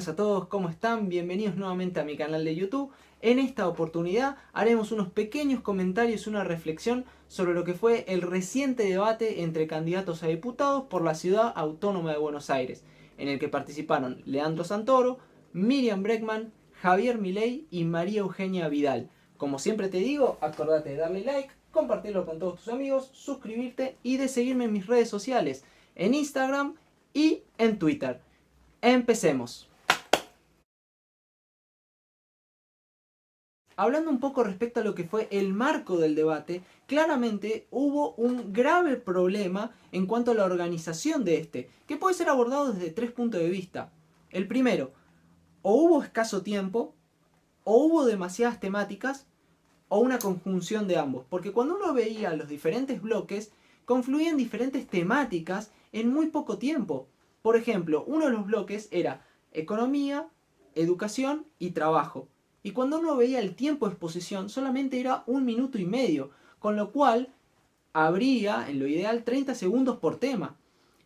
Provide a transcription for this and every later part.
buenas a todos, ¿cómo están? Bienvenidos nuevamente a mi canal de YouTube. En esta oportunidad haremos unos pequeños comentarios, una reflexión sobre lo que fue el reciente debate entre candidatos a diputados por la Ciudad Autónoma de Buenos Aires, en el que participaron Leandro Santoro, Miriam Bregman, Javier Milei y María Eugenia Vidal. Como siempre te digo, acordate de darle like, compartirlo con todos tus amigos, suscribirte y de seguirme en mis redes sociales, en Instagram y en Twitter. Empecemos. Hablando un poco respecto a lo que fue el marco del debate, claramente hubo un grave problema en cuanto a la organización de este, que puede ser abordado desde tres puntos de vista. El primero, o hubo escaso tiempo, o hubo demasiadas temáticas, o una conjunción de ambos. Porque cuando uno veía los diferentes bloques, confluían diferentes temáticas en muy poco tiempo. Por ejemplo, uno de los bloques era economía, educación y trabajo. Y cuando uno veía el tiempo de exposición, solamente era 1 minuto y medio, con lo cual habría, en lo ideal, 30 segundos por tema,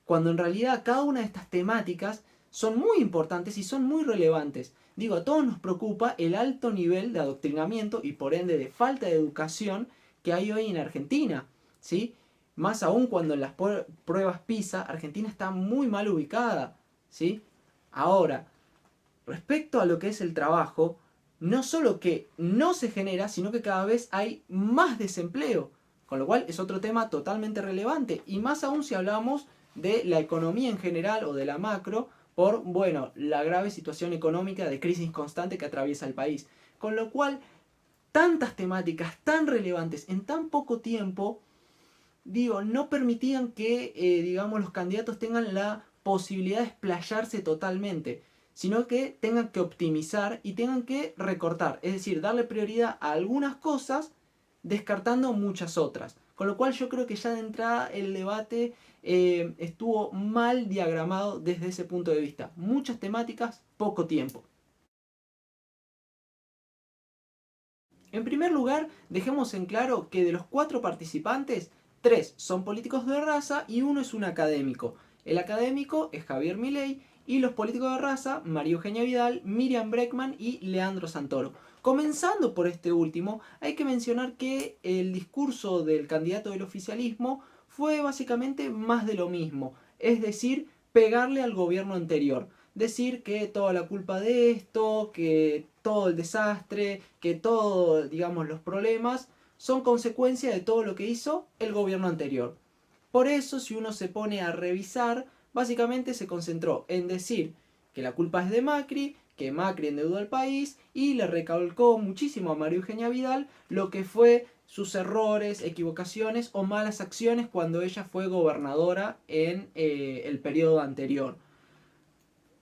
cuando en realidad cada una de estas temáticas son muy importantes y son muy relevantes. Digo, a todos nos preocupa el alto nivel de adoctrinamiento y por ende de falta de educación que hay hoy en Argentina, ¿sí? Más aún cuando en las pruebas PISA Argentina está muy mal ubicada, ¿sí? Ahora, respecto a lo que es el trabajo, no solo que no se genera, sino que cada vez hay más desempleo, con lo cual es otro tema totalmente relevante, y más aún si hablamos de la economía en general o de la macro, por, bueno, la grave situación económica de crisis constante que atraviesa el país. Con lo cual, tantas temáticas tan relevantes en tan poco tiempo, digo, no permitían que, digamos, los candidatos tengan la posibilidad de explayarse totalmente, sino que tengan que optimizar y tengan que recortar, es decir, darle prioridad a algunas cosas descartando muchas otras. Con lo cual yo creo que ya de entrada el debate estuvo mal diagramado desde ese punto de vista. Muchas temáticas, poco tiempo. En primer lugar, dejemos en claro que de los 4 participantes, 3 son políticos de raza y uno es un académico. El académico es Javier Milei y los políticos de raza, María Eugenia Vidal, Miriam Bregman y Leandro Santoro. Comenzando por este último, hay que mencionar que el discurso del candidato del oficialismo fue básicamente más de lo mismo, es decir, pegarle al gobierno anterior. Decir que toda la culpa de esto, que todo el desastre, que todos, digamos, los problemas son consecuencia de todo lo que hizo el gobierno anterior. Por eso, si uno se pone a revisar, básicamente se concentró en decir que la culpa es de Macri, que Macri endeudó al país y le recalcó muchísimo a María Eugenia Vidal lo que fue sus errores, equivocaciones o malas acciones cuando ella fue gobernadora en el periodo anterior.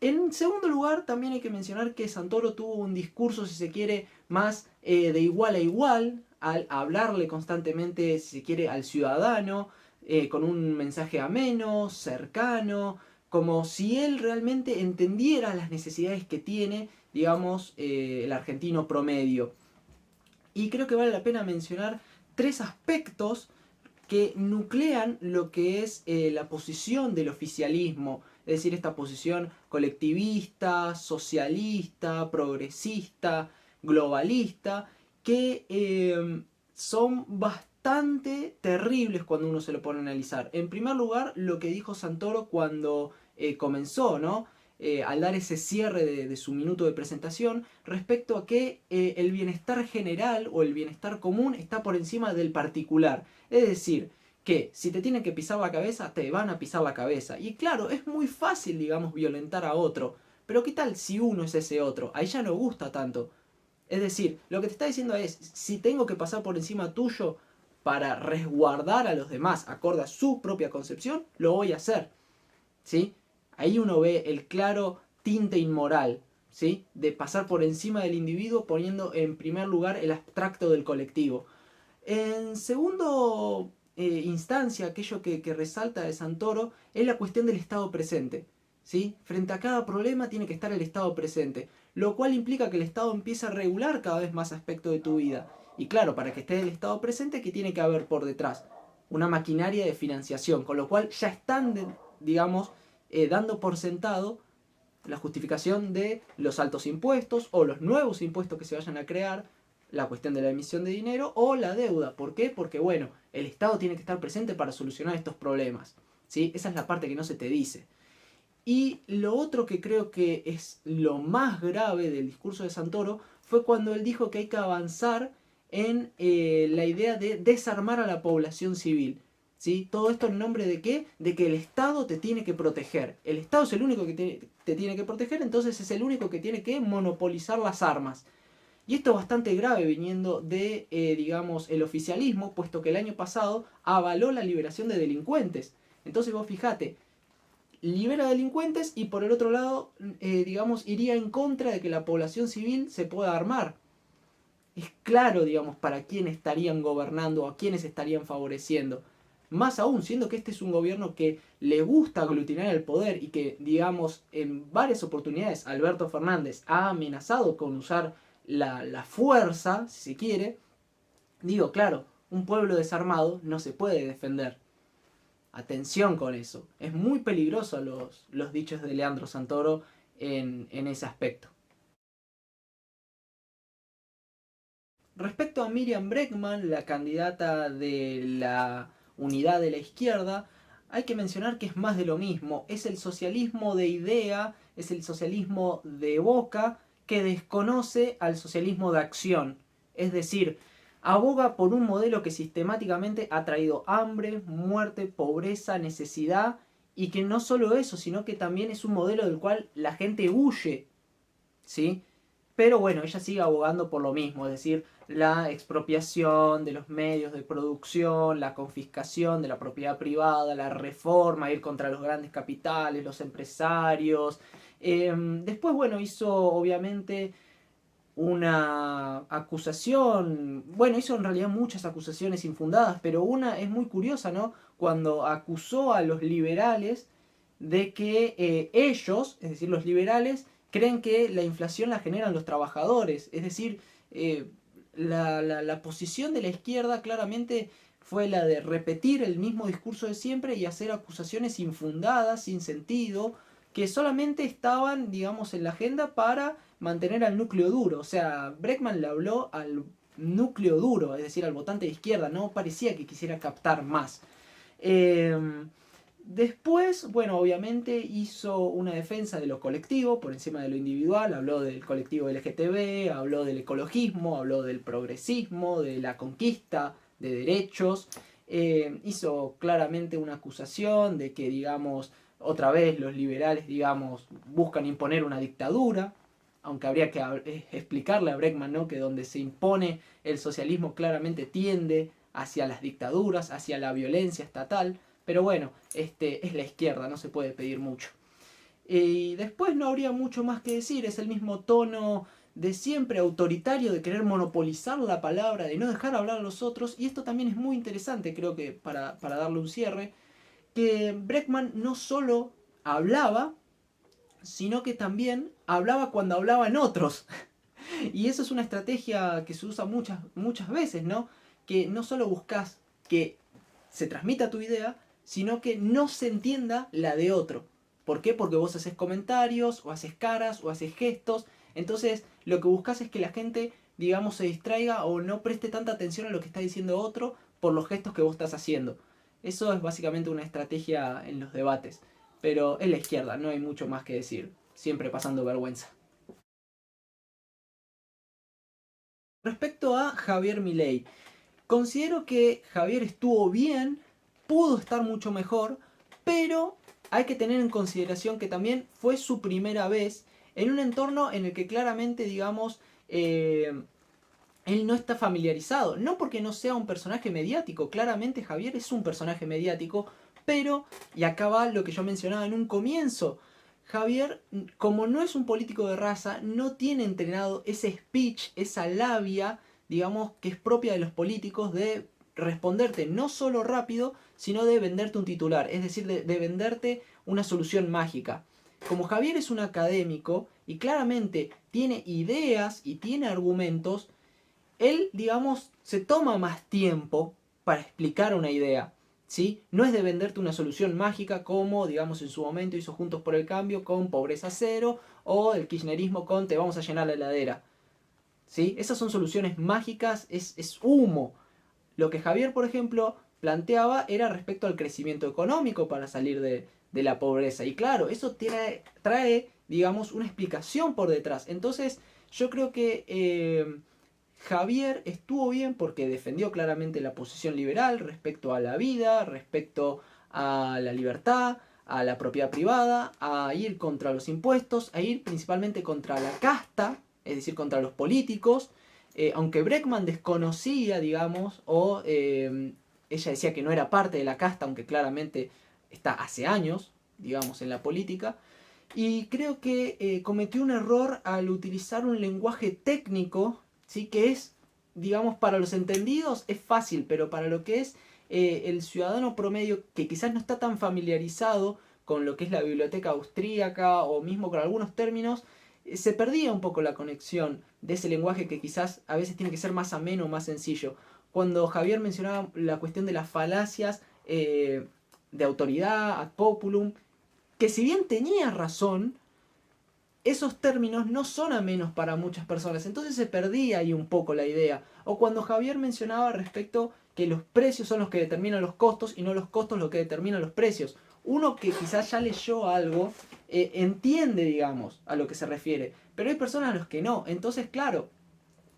En segundo lugar, también hay que mencionar que Santoro tuvo un discurso, si se quiere, más de igual a igual, al hablarle constantemente, si se quiere, al ciudadano, con un mensaje ameno, cercano, como si él realmente entendiera las necesidades que tiene, digamos, el argentino promedio. Y creo que vale la pena mencionar 3 aspectos que nuclean lo que es la posición del oficialismo, es decir, esta posición colectivista, socialista, progresista, globalista, que son bastante terribles cuando uno se lo pone a analizar. En primer lugar, lo que dijo Santoro cuando comenzó, ¿no? Al dar ese cierre de su minuto de presentación respecto a que el bienestar general o el bienestar común está por encima del particular. Es decir, que si te tienen que pisar la cabeza, te van a pisar la cabeza. Y claro, es muy fácil, digamos, violentar a otro. Pero ¿qué tal si uno es ese otro? Ahí ya no gusta tanto. Es decir, lo que te está diciendo es, si tengo que pasar por encima tuyo para resguardar a los demás acorde a su propia concepción, lo voy a hacer. ¿Sí? Ahí uno ve el claro tinte inmoral, ¿sí? De pasar por encima del individuo poniendo en primer lugar el abstracto del colectivo. En segundo instancia, aquello que resalta de Santoro es la cuestión del estado presente. ¿Sí? Frente a cada problema tiene que estar el estado presente, lo cual implica que el estado empieza a regular cada vez más aspectos de tu vida. Y claro, para que esté el estado presente, ¿qué tiene que haber por detrás? Una maquinaria de financiación, con lo cual ya están, digamos, dando por sentado la justificación de los altos impuestos o los nuevos impuestos que se vayan a crear, la cuestión de la emisión de dinero o la deuda. ¿Por qué? Porque bueno, el Estado tiene que estar presente para solucionar estos problemas, ¿sí? Esa es la parte que no se te dice. Y lo otro que creo que es lo más grave del discurso de Santoro fue cuando él dijo que hay que avanzar en la idea de desarmar a la población civil. ¿Sí? Todo esto en nombre de qué? De que el Estado te tiene que proteger. El Estado es el único que te tiene que proteger, entonces es el único que tiene que monopolizar las armas. Y esto es bastante grave viniendo de, digamos, el oficialismo, puesto que el año pasado avaló la liberación de delincuentes. Entonces vos fijate, libera delincuentes y por el otro lado, digamos, iría en contra de que la población civil se pueda armar. Es claro, digamos, para quién estarían gobernando o a quiénes estarían favoreciendo. Más aún, siendo que este es un gobierno que le gusta aglutinar el poder y que, digamos, en varias oportunidades Alberto Fernández ha amenazado con usar la fuerza, si se quiere. Digo, claro, un pueblo desarmado no se puede defender. Atención con eso. Es muy peligroso los dichos de Leandro Santoro en ese aspecto. Respecto a Miriam Bregman, la candidata de la Unidad de la Izquierda, hay que mencionar que es más de lo mismo. Es el socialismo de idea, es el socialismo de boca que desconoce al socialismo de acción. Es decir, aboga por un modelo que sistemáticamente ha traído hambre, muerte, pobreza, necesidad y que no solo eso, sino que también es un modelo del cual la gente huye, ¿sí? Pero bueno, ella sigue abogando por lo mismo, es decir, la expropiación de los medios de producción, la confiscación de la propiedad privada, la reforma, ir contra los grandes capitales, los empresarios. Después, bueno, hizo obviamente una acusación, bueno, hizo en realidad muchas acusaciones infundadas, pero una es muy curiosa, ¿no? Cuando acusó a los liberales de que ellos, es decir, los liberales, creen que la inflación la generan los trabajadores. Es decir, la posición de la izquierda claramente fue la de repetir el mismo discurso de siempre y hacer acusaciones infundadas, sin sentido, que solamente estaban, digamos, en la agenda para mantener al núcleo duro. O sea, Bregman le habló al núcleo duro, es decir, al votante de izquierda, no parecía que quisiera captar más. Eh, Después, bueno, obviamente hizo una defensa de lo colectivo por encima de lo individual, habló del colectivo LGTB, habló del ecologismo, habló del progresismo, de la conquista de derechos, hizo claramente una acusación de que, digamos, otra vez los liberales, digamos, buscan imponer una dictadura, aunque habría que explicarle a Bregman, ¿no?, que donde se impone el socialismo claramente tiende hacia las dictaduras, hacia la violencia estatal. Pero bueno, es la izquierda, no se puede pedir mucho. Y después no habría mucho más que decir, es el mismo tono de siempre autoritario, de querer monopolizar la palabra, de no dejar hablar a los otros. Y esto también es muy interesante, creo que para darle un cierre, que Bregman no solo hablaba, sino que también hablaba cuando hablaban otros. Y eso es una estrategia que se usa muchas veces, ¿no? Que no solo buscas que se transmita tu idea, sino que no se entienda la de otro. ¿Por qué? Porque vos haces comentarios, o haces caras, o haces gestos. Entonces, lo que buscas es que la gente, digamos, se distraiga o no preste tanta atención a lo que está diciendo otro por los gestos que vos estás haciendo. Eso es básicamente una estrategia en los debates. Pero es la izquierda, no hay mucho más que decir. Siempre pasando vergüenza. Respecto a Javier Milei, considero que Javier estuvo bien, pudo estar mucho mejor, pero hay que tener en consideración que también fue su primera vez en un entorno en el que claramente, digamos, él no está familiarizado. No porque no sea un personaje mediático, claramente Javier es un personaje mediático, pero, y acá va lo que yo mencionaba en un comienzo, Javier, como no es un político de raza, no tiene entrenado ese speech, esa labia, digamos, que es propia de los políticos de responderte no solo rápido, sino de venderte un titular, es decir, de venderte una solución mágica. Como Javier es un académico y claramente tiene ideas y tiene argumentos, él, digamos, se toma más tiempo para explicar una idea, ¿sí? No es de venderte una solución mágica como, digamos, en su momento hizo Juntos por el Cambio con pobreza cero o el kirchnerismo con te vamos a llenar la heladera, ¿sí? Esas son soluciones mágicas, es humo. Lo que Javier, por ejemplo, planteaba era respecto al crecimiento económico para salir de la pobreza. Y claro, eso trae, digamos, una explicación por detrás. Entonces, yo creo que Javier estuvo bien porque defendió claramente la posición liberal respecto a la vida, respecto a la libertad, a la propiedad privada, a ir contra los impuestos, a ir principalmente contra la casta, es decir, contra los políticos. Aunque Bregman desconocía, digamos, o ella decía que no era parte de la casta, aunque claramente está hace años, digamos, en la política. Y creo que cometió un error al utilizar un lenguaje técnico, ¿sí? Que es, digamos, para los entendidos es fácil, pero para lo que es el ciudadano promedio que quizás no está tan familiarizado con lo que es la biblioteca austríaca o mismo con algunos términos, se perdía un poco la conexión de ese lenguaje que quizás a veces tiene que ser más ameno, más sencillo. Cuando Javier mencionaba la cuestión de las falacias de autoridad, ad populum, que si bien tenía razón, esos términos no son amenos para muchas personas, entonces se perdía ahí un poco la idea. O cuando Javier mencionaba respecto que los precios son los que determinan los costos y no los costos los que determinan los precios. Uno que quizás ya leyó algo entiende, digamos, a lo que se refiere, pero hay personas a los que no. Entonces, claro,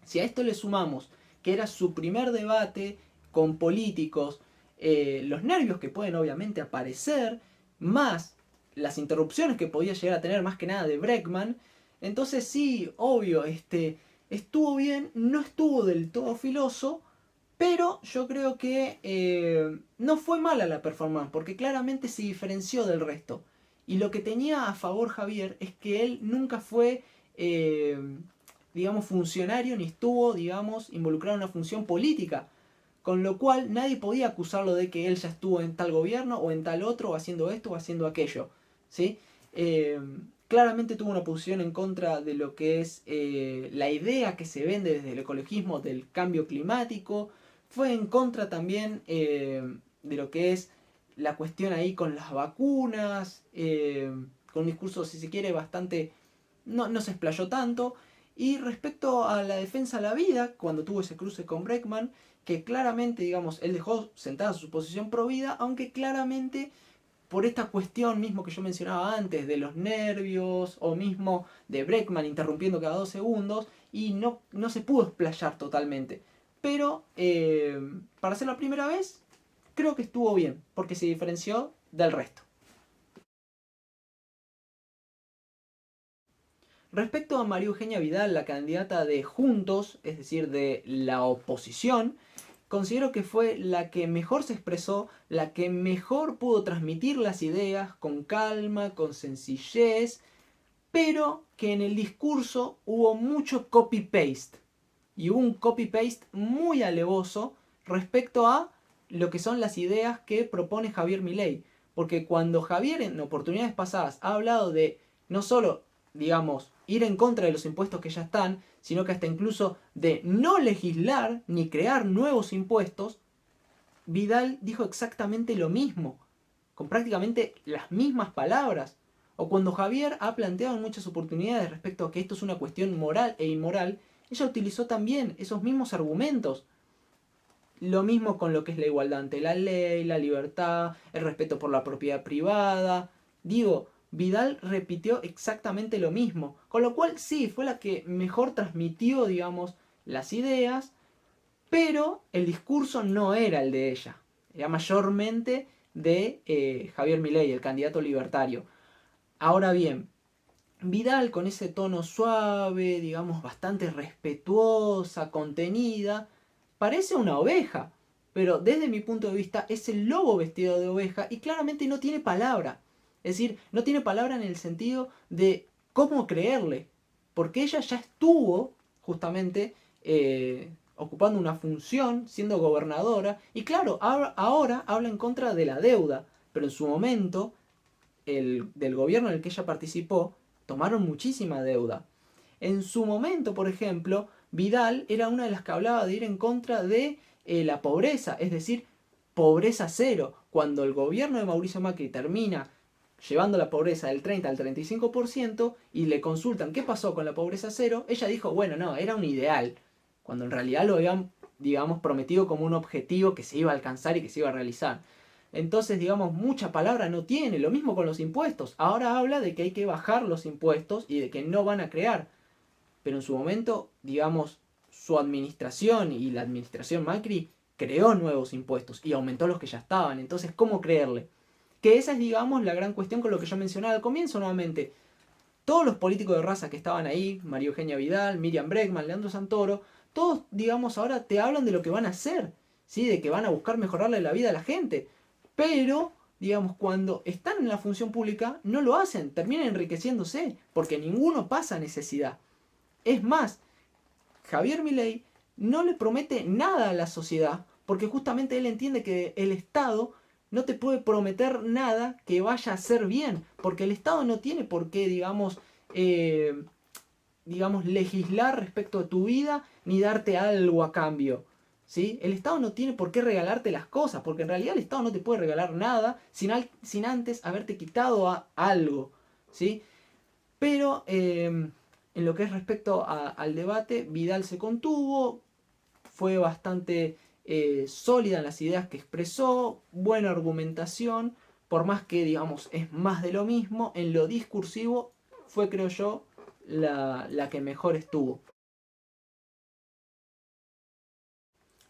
si a esto le sumamos que era su primer debate con políticos, los nervios que pueden obviamente aparecer, más las interrupciones que podía llegar a tener más que nada de Bregman, entonces sí, obvio, estuvo bien, no estuvo del todo filoso, pero yo creo que no fue mala la performance, porque claramente se diferenció del resto. Y lo que tenía a favor Javier es que él nunca fue, digamos, funcionario ni estuvo, digamos, involucrado en una función política. Con lo cual nadie podía acusarlo de que él ya estuvo en tal gobierno o en tal otro, o haciendo esto o haciendo aquello. ¿Sí? Claramente tuvo una posición en contra de lo que es la idea que se vende desde el ecologismo del cambio climático. Fue en contra también de lo que es la cuestión ahí con las vacunas, con un discurso, si se quiere, bastante... No se explayó tanto. Y respecto a la defensa de la vida, cuando tuvo ese cruce con Bregman, que claramente, digamos, él dejó sentada su posición pro vida, aunque claramente por esta cuestión mismo que yo mencionaba antes, de los nervios, o mismo de Bregman interrumpiendo cada 2 segundos, y no se pudo explayar totalmente. Pero, para ser la primera vez, creo que estuvo bien, porque se diferenció del resto. Respecto a María Eugenia Vidal, la candidata de Juntos, es decir, de la oposición, considero que fue la que mejor se expresó, la que mejor pudo transmitir las ideas con calma, con sencillez, pero que en el discurso hubo mucho copy-paste. Y hubo un copy-paste muy alevoso respecto a lo que son las ideas que propone Javier Milei. Porque cuando Javier en oportunidades pasadas ha hablado de no solo, digamos, ir en contra de los impuestos que ya están, sino que hasta incluso de no legislar ni crear nuevos impuestos, Vidal dijo exactamente lo mismo, con prácticamente las mismas palabras. O cuando Javier ha planteado en muchas oportunidades respecto a que esto es una cuestión moral e inmoral, ella utilizó también esos mismos argumentos. Lo mismo con lo que es la igualdad ante la ley, la libertad, el respeto por la propiedad privada. Digo, Vidal repitió exactamente lo mismo. Con lo cual sí, fue la que mejor transmitió, digamos, las ideas, pero el discurso no era el de ella. Era mayormente de Javier Milei, el candidato libertario. Ahora bien, Vidal con ese tono suave, digamos, bastante respetuosa, contenida, parece una oveja, pero desde mi punto de vista es el lobo vestido de oveja y claramente no tiene palabra. Es decir, no tiene palabra en el sentido de cómo creerle, porque ella ya estuvo justamente ocupando una función, siendo gobernadora, y claro, ahora habla en contra de la deuda, pero en su momento, del gobierno en el que ella participó, tomaron muchísima deuda. En su momento, por ejemplo, Vidal era una de las que hablaba de ir en contra de la pobreza, es decir, pobreza cero. Cuando el gobierno de Mauricio Macri termina llevando la pobreza del 30 al 35% y le consultan qué pasó con la pobreza cero, ella dijo, bueno, no, era un ideal, cuando en realidad lo habían, digamos, prometido como un objetivo que se iba a alcanzar y que se iba a realizar. Entonces, digamos, mucha palabra no tiene. Lo mismo con los impuestos. Ahora habla de que hay que bajar los impuestos y de que no van a crear. Pero en su momento, digamos, su administración y la administración Macri creó nuevos impuestos y aumentó los que ya estaban. Entonces, ¿cómo creerle? Que esa es, digamos, la gran cuestión con lo que yo mencionaba al comienzo nuevamente. Todos los políticos de raza que estaban ahí, María Eugenia Vidal, Miriam Bregman, Leandro Santoro, todos, digamos, ahora te hablan de lo que van a hacer, ¿sí? De que van a buscar mejorarle la vida a la gente. Pero, digamos, cuando están en la función pública, no lo hacen, terminan enriqueciéndose, porque ninguno pasa necesidad. Es más, Javier Milei no le promete nada a la sociedad, porque justamente él entiende que el Estado no te puede prometer nada que vaya a hacer bien, porque el Estado no tiene por qué, eh, digamos, legislar respecto a tu vida ni darte algo a cambio. ¿Sí? El Estado no tiene por qué regalarte las cosas, porque en realidad el Estado no te puede regalar nada sin antes haberte quitado algo. ¿Sí? Pero en lo que es respecto al debate, Vidal se contuvo, fue bastante sólida en las ideas que expresó, buena argumentación, por más que, digamos, es más de lo mismo, en lo discursivo fue, creo yo, la que mejor estuvo.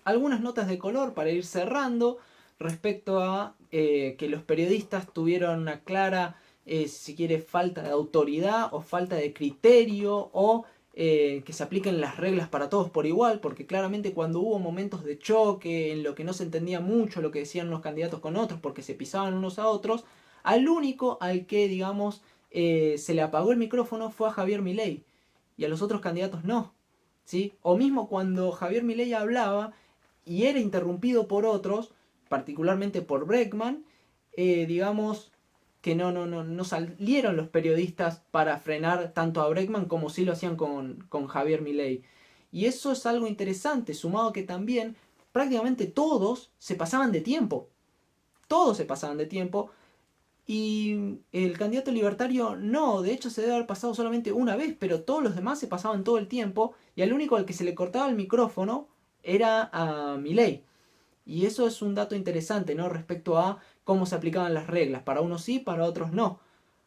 Algunas notas de color para ir cerrando respecto a que los periodistas tuvieron una clara, si quiere, falta de autoridad o falta de criterio o que se apliquen las reglas para todos por igual, porque claramente cuando hubo momentos de choque en lo que no se entendía mucho lo que decían los candidatos con otros porque se pisaban unos a otros, al único al que, digamos, se le apagó el micrófono fue a Javier Milei y a los otros candidatos no. ¿Sí? O mismo cuando Javier Milei hablaba y era interrumpido por otros, particularmente por Bregman, digamos que no salieron los periodistas para frenar tanto a Bregman como sí lo hacían con Javier Milei. Y eso es algo interesante, sumado a que también prácticamente todos se pasaban de tiempo. Todos se pasaban de tiempo. Y el candidato libertario no, de hecho se debe haber pasado solamente una vez, pero todos los demás se pasaban todo el tiempo y al único al que se le cortaba el micrófono era a Milei. Y eso es un dato interesante, ¿no? Respecto a cómo se aplicaban las reglas. Para unos sí, para otros no.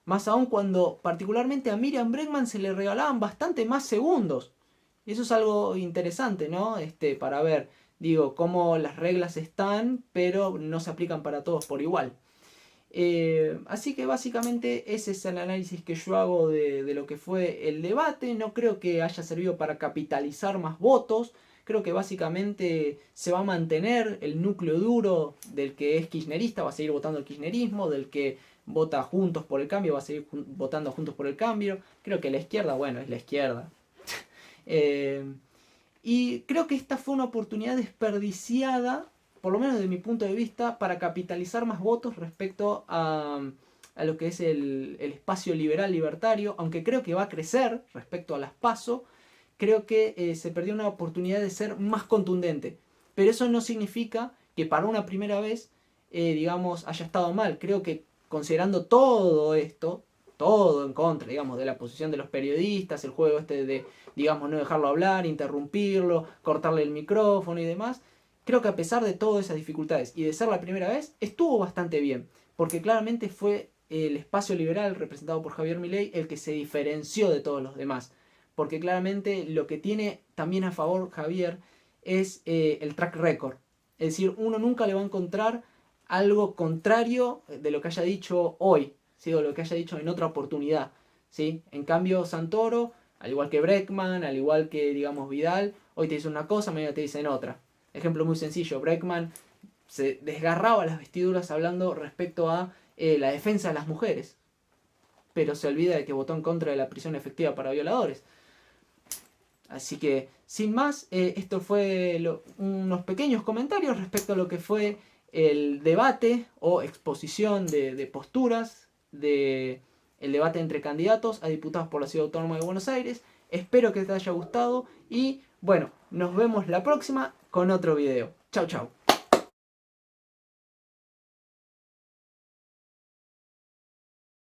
Más aún cuando particularmente a Miriam Bregman se le regalaban bastante más segundos. Y eso es algo interesante, ¿no? Para ver, digo, cómo las reglas están, pero no se aplican para todos por igual. Así que básicamente ese es el análisis que yo hago de lo que fue el debate. No creo que haya servido para capitalizar más votos. Creo que básicamente se va a mantener el núcleo duro del que es kirchnerista, va a seguir votando el kirchnerismo, del que vota Juntos por el Cambio, va a seguir votando Juntos por el Cambio. Creo que la izquierda, bueno, es la izquierda. Y creo que esta fue una oportunidad desperdiciada, por lo menos desde mi punto de vista, para capitalizar más votos respecto a lo que es el espacio liberal libertario, aunque creo que va a crecer respecto a las PASO, creo que se perdió una oportunidad de ser más contundente. Pero eso no significa que para una primera vez, digamos, haya estado mal. Creo que considerando todo esto, todo en contra, digamos, de la posición de los periodistas, el juego de, digamos, no dejarlo hablar, interrumpirlo, cortarle el micrófono y demás, creo que a pesar de todas esas dificultades y de ser la primera vez, estuvo bastante bien, porque claramente fue el espacio liberal representado por Javier Milei el que se diferenció de todos los demás, porque claramente lo que tiene también a favor Javier es el track record, es decir, uno nunca le va a encontrar algo contrario de lo que haya dicho hoy, ¿sí? O lo que haya dicho en otra oportunidad, ¿sí? En cambio Santoro, al igual que Bregman, al igual que, digamos, Vidal, hoy te dicen una cosa, mañana te dicen otra. Ejemplo muy sencillo, Bregman se desgarraba las vestiduras hablando respecto a la defensa de las mujeres, pero se olvida de que votó en contra de la prisión efectiva para violadores. Así que, sin más, esto fue unos pequeños comentarios respecto a lo que fue el debate o exposición de posturas de el debate entre candidatos a diputados por la Ciudad Autónoma de Buenos Aires. Espero que te haya gustado y bueno, nos vemos la próxima con otro video. Chau chau.